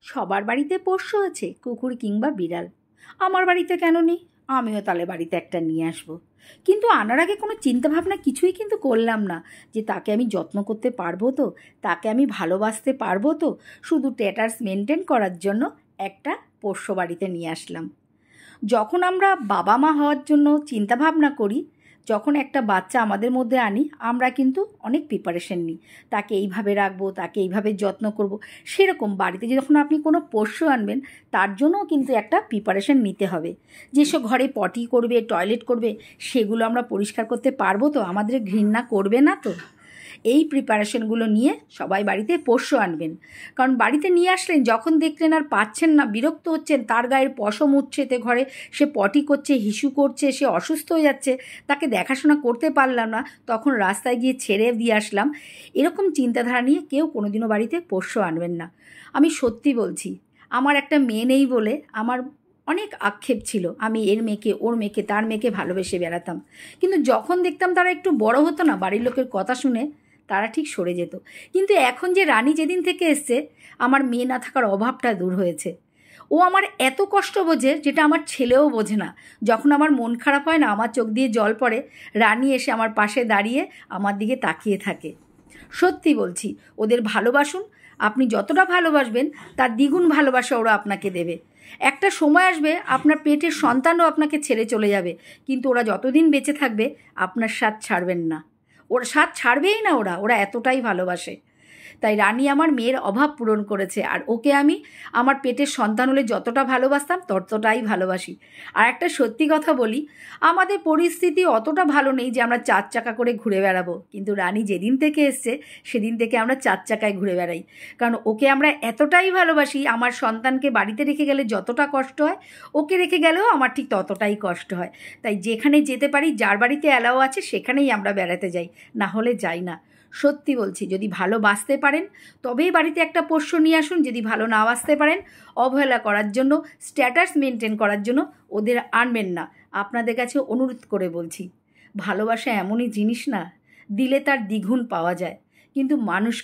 সবার বাড়িতে পোষ্য আছে, কুকুর কিংবা বিড়াল। আমার বাড়িতে কেন নেই? আমিও তাহলে বাড়িতে একটা নিয়ে আসবো। কিন্তু আনার আগে কোনো চিন্তাভাবনা কিছুই কিন্তু করলাম না যে তাকে আমি যত্ন করতে পারবো তো, তাকে আমি ভালোবাসতে পারবো তো। শুধু স্ট্যাটাস মেনটেন করার জন্য একটা পোষ্য বাড়িতে নিয়ে আসলাম। যখন আমরা বাবা মা হওয়ার জন্য চিন্তাভাবনা করি, যখন একটা বাচ্চা আমাদের মধ্যে আনি, আমরা কিন্তু অনেক প্রিপারেশন নিই। তাকে এইভাবে রাখবো, তাকে এইভাবে যত্ন করব। সেরকম বাড়িতে যখন আপনি কোনো পোষ্য আনবেন, তার জন্যও কিন্তু একটা প্রিপারেশন নিতে হবে। যেসব ঘরে পটি করবে, টয়লেট করবে, সেগুলো আমরা পরিষ্কার করতে পারবো তো? আমাদের ঘৃণা করবে না তো? এই প্রিপারেশনগুলো নিয়ে সবাই বাড়িতে পোষ্য আনবেন। কারণ বাড়িতে নিয়ে আসলেন, যখন দেখলেন আর পাচ্ছেন না, বিরক্ত হচ্ছেন, তার গায়ের পশম উঠছে, তে ঘরে সে পটি করছে, হিসু করছে, সে অসুস্থ হয়ে যাচ্ছে, তাকে দেখাশোনা করতে পারলাম না, তখন রাস্তায় গিয়ে ছেড়ে দিয়ে আসলাম, এরকম চিন্তাধারা নিয়ে কেউ কোনোদিনও বাড়িতে পোষ্য আনবেন না। আমি সত্যি বলছি, আমার একটা মেয়ে নেই বলে আমার অনেক আক্ষেপ ছিল। আমি এর মেয়েকে, ওর মেয়েকে, তার মেয়েকে ভালোবেসে বেড়াতাম। কিন্তু যখন দেখতাম তারা একটু বড় হতো না, বাড়ির লোকের কথা শুনে তারা ঠিক সরে যেত। কিন্তু এখন যে রানী যেদিন থেকে এসছে, আমার মেয়ে না থাকার অভাবটা দূর হয়েছে। ও আমার এত কষ্ট বোঝে, যেটা আমার ছেলেও বোঝে না। যখন আমার মন খারাপ হয় না, আমার চোখ দিয়ে জল পড়ে, রানী এসে আমার পাশে দাঁড়িয়ে আমার দিকে তাকিয়ে থাকে। সত্যি বলছি, ওদের ভালোবাসুন। আপনি যতটা ভালোবাসবেন, তার দ্বিগুণ ভালোবাসা ওরা আপনাকে দেবে। একটা সময় আসবে, আপনার পেটের সন্তানও আপনাকে ছেড়ে চলে যাবে, কিন্তু ওরা যতদিন বেঁচে থাকবে আপনার সাথ ছাড়বেন না। ওর সাথ ছাড়বেই না, ওরা ওরা এতটাই ভালোবাসে। তাই রানী আমার মেয়ের অভাব পূরণ করেছে, আর ওকে আমি আমার পেটের সন্তান হলে যতটা ভালোবাসতাম ততটাই ভালোবাসি। আর একটা সত্যি কথা বলি, আমাদের পরিস্থিতি অতটা ভালো নেই যে আমরা 4 চাকা করে ঘুরে বেড়াবো, কিন্তু রানী যেদিন থেকে এসছে সেদিন থেকে আমরা 4 চাকায় ঘুরে বেড়াই। কারণ ওকে আমরা এতটাই ভালোবাসি, আমার সন্তানকে বাড়িতে রেখে গেলে যতটা কষ্ট হয়, ওকে রেখে গেলেও আমার ঠিক ততটাই কষ্ট হয়। তাই যেখানে যেতে পারি, যার বাড়িতে অ্যালাও আছে, সেখানেই আমরা বেড়াতে যাই, না হলে যাই না। সত্যি বলছি, যদি ভালোবাসতে পারেন তবেই বাড়িতে একটা পোষ্য নিয়ে আসুন। যদি ভালো না বাসতে পারেন, অবহেলা করার জন্য, স্ট্যাটাস মেনটেন করার জন্য ওদের আনবেন না। আপনাদের কাছে অনুরোধ করে বলছি, ভালোবাসা এমনই জিনিস না, দিলে তার দ্বিগুণ পাওয়া যায়, কিন্তু মানুষ